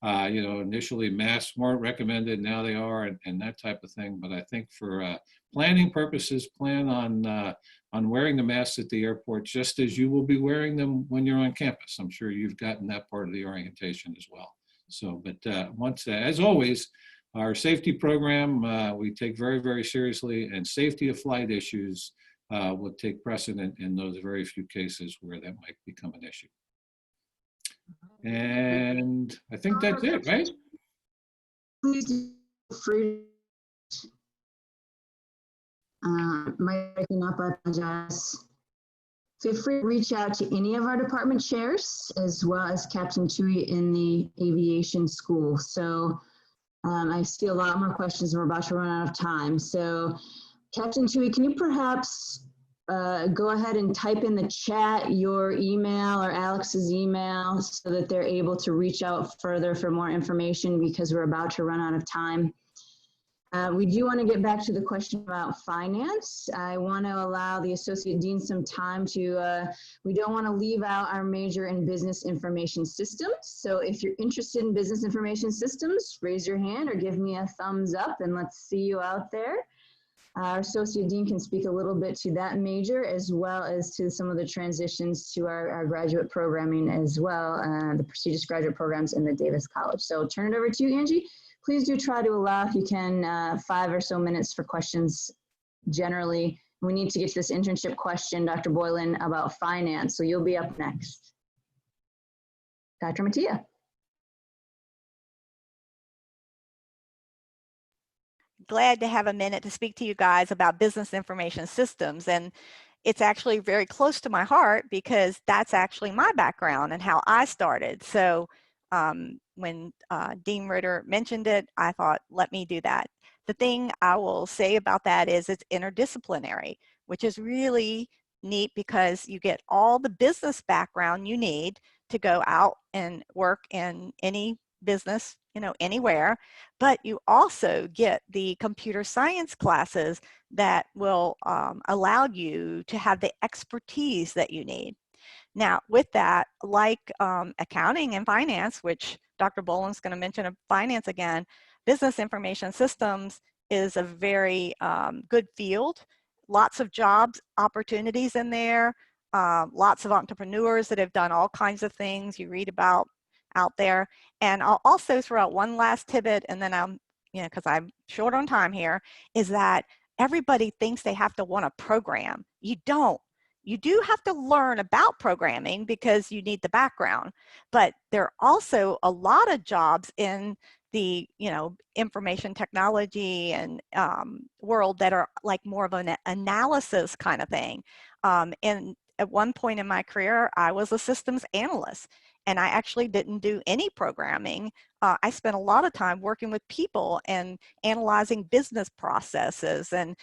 Initially masks weren't recommended, now they are, and that type of thing. But I think for planning purposes, plan on wearing the masks at the airport, just as you will be wearing them when you're on campus. I'm sure you've gotten that part of the orientation as well. So, but as always, our safety program, we take very, very seriously, and safety of flight issues will take precedent in those very few cases where that might become an issue. And I think that's it, right? Please feel free. My breaking up, I apologize. Feel free to reach out to any of our department chairs, as well as Captain Tuohy in the aviation school. So I see a lot more questions and we're about to run out of time. So Captain Tuohy, can you perhaps go ahead and type in the chat your email or Alex's email so that they're able to reach out further for more information, because we're about to run out of time. We do want to get back to the question about finance. I want to allow the Associate Dean some time to, we don't want to leave out our major in business information systems. So if you're interested in business information systems, raise your hand or give me a thumbs up and let's see you out there. Our Associate Dean can speak a little bit to that major, as well as to some of the transitions to our graduate programming as well, the prestigious graduate programs in the Davis College. So I'll turn it over to you, Angie. Please do try to allow, if you can, 5 or so minutes for questions. Generally, we need to get to this internship question, Dr. Boylan, about finance. So you'll be up next. Dr. Mattia. Glad to have a minute to speak to you guys about business information systems. And it's actually very close to my heart because that's actually my background and how I started. So when Dean Ritter mentioned it, I thought, let me do that. The thing I will say about that is it's interdisciplinary, which is really neat because you get all the business background you need to go out and work in any business, anywhere, but you also get the computer science classes that will allow you to have the expertise that you need. Now, with that, like accounting and finance, which Dr. Boylan's going to mention finance again, business information systems is a very good field. Lots of jobs opportunities in there. lots of entrepreneurs that have done all kinds of things you read about out there. And I'll also throw out one last tidbit, and then I'm, because I'm short on time here, is that everybody thinks they have to want to program. You don't. You do have to learn about programming because you need the background, but there are also a lot of jobs in the information technology and world that are like more of an analysis kind of thing. And at one point in my career, I was a systems analyst, and I actually didn't do any programming. I spent a lot of time working with people and analyzing business processes and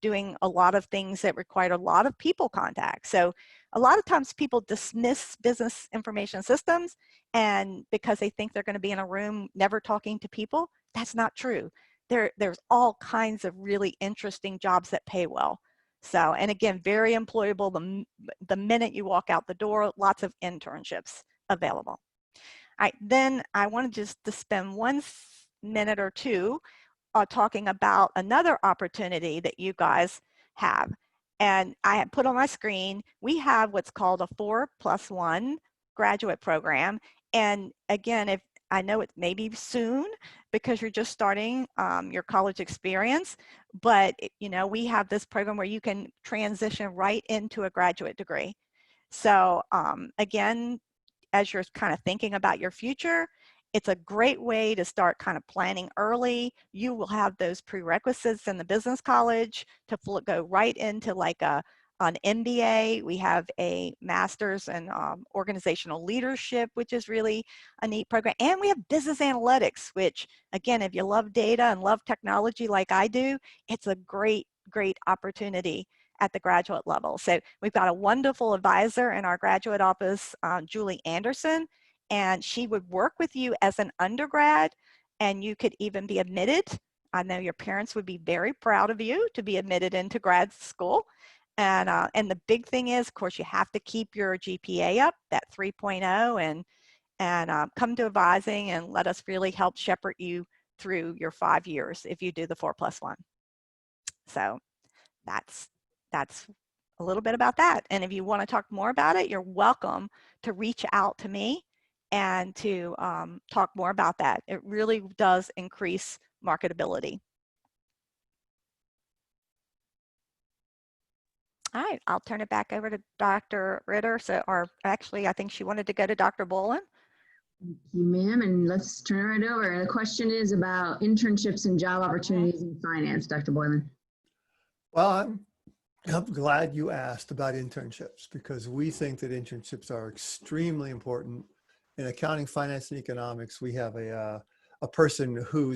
doing a lot of things that required a lot of people contact. So a lot of times people dismiss business information systems, and because they think they're going to be in a room never talking to people. That's not true. There's all kinds of really interesting jobs that pay well. So, and again, very employable the minute you walk out the door, lots of internships available. All right, then I wanted just to spend 1 minute or two talking about another opportunity that you guys have. And I have put on my screen, we have what's called a 4+1 graduate program. And again, if I know it may be soon because you're just starting your college experience, but we have this program where you can transition right into a graduate degree. So again, as you're kind of thinking about your future, it's a great way to start kind of planning early. You will have those prerequisites in the business college to go right into like an MBA. We have a master's in organizational leadership, which is really a neat program. And we have business analytics, which again, if you love data and love technology like I do, it's a great, great opportunity at the graduate level. So we've got a wonderful advisor in our graduate office, Julie Anderson, and she would work with you as an undergrad, and you could even be admitted. I know your parents would be very proud of you to be admitted into grad school. And the big thing is, of course, you have to keep your GPA up, that 3.0, and come to advising and let us really help shepherd you through your 5 years if you do the 4+1. So that's a little bit about that. And if you want to talk more about it, you're welcome to reach out to me and to talk more about that. It really does increase marketability. All right, I'll turn it back over to Dr. Ritter. So, or actually, I think she wanted to go to Dr. Boylan. Thank you, ma'am. And let's turn it right over. The question is about internships and job opportunities in finance, Dr. Boylan. Well, I'm glad you asked about internships because we think that internships are extremely important. In accounting, finance, and economics, we have a person who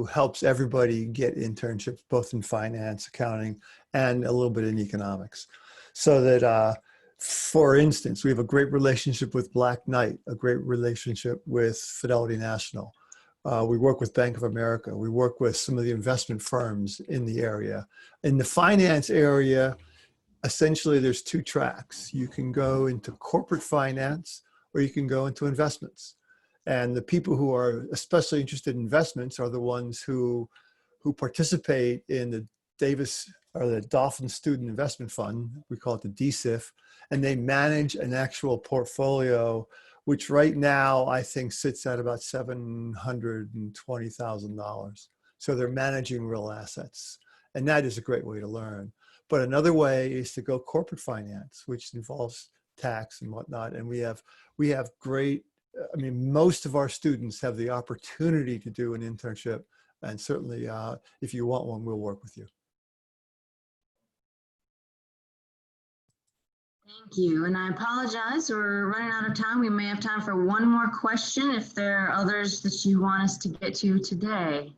helps everybody get internships, both in finance, accounting, and a little bit in economics. So that, for instance, we have a great relationship with Black Knight, a great relationship with Fidelity National. We work with Bank of America. We work with some of the investment firms in the area. In the finance area, essentially there's 2 tracks. You can go into corporate finance or you can go into investments. And the people who are especially interested in investments are the ones who participate in the Davis or the Dolphin Student Investment Fund. We call it the DSIF, and they manage an actual portfolio, which right now I think sits at about $720,000. So they're managing real assets, and that is a great way to learn. But another way is to go corporate finance, which involves tax and whatnot. And we have great, I mean, most of our students have the opportunity to do an internship, and certainly if you want one, we'll work with you. Thank you. And I apologize, we're running out of time. We may have time for one more question if there are others that you want us to get to today.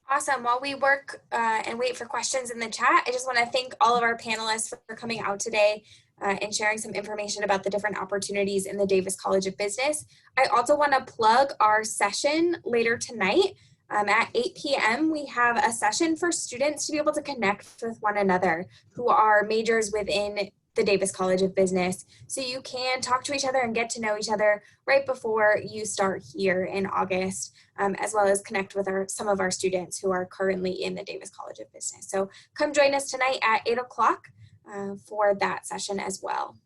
Awesome. While we work and wait for questions in the chat, I just want to thank all of our panelists for coming out today and sharing some information about the different opportunities in the Davis College of Business. I also want to plug our session later tonight. At 8 p.m., we have a session for students to be able to connect with one another who are majors within the Davis College of Business. So you can talk to each other and get to know each other right before you start here in August, as well as connect with some of our students who are currently in the Davis College of Business. So come join us tonight at 8 o'clock. for that session as well.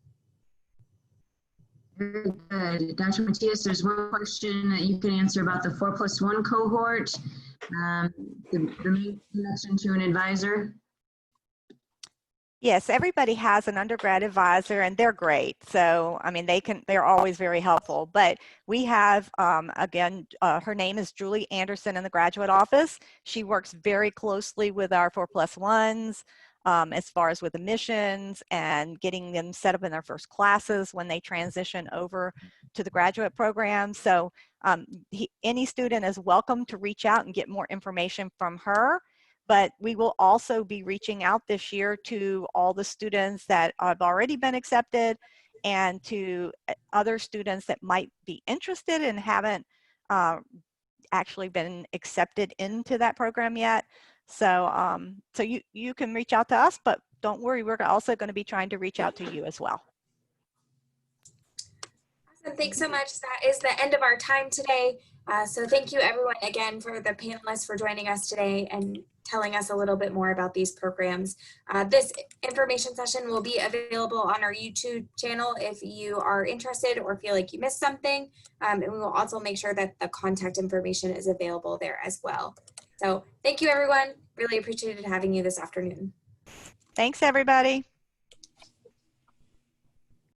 Very good. Dr. Mattias, there's one question that you can answer about the 4+1 cohort, the main connection to an advisor. Yes, everybody has an undergrad advisor and they're great. So, I mean, they're always very helpful, but we have, again, her name is Julie Anderson in the graduate office. She works very closely with our 4+1s as far as with admissions and getting them set up in their first classes when they transition over to the graduate program. So any student is welcome to reach out and get more information from her. But we will also be reaching out this year to all the students that have already been accepted and to other students that might be interested and haven't actually been accepted into that program yet. So, so you can reach out to us, but don't worry, we're also going to be trying to reach out to you as well. Awesome. Thanks so much. That is the end of our time today. So thank you everyone again for the panelists for joining us today and telling us a little bit more about these programs. This information session will be available on our YouTube channel if you are interested or feel like you missed something. And we will also make sure that the contact information is available there as well. So thank you everyone. Really appreciated having you this afternoon. Thanks everybody.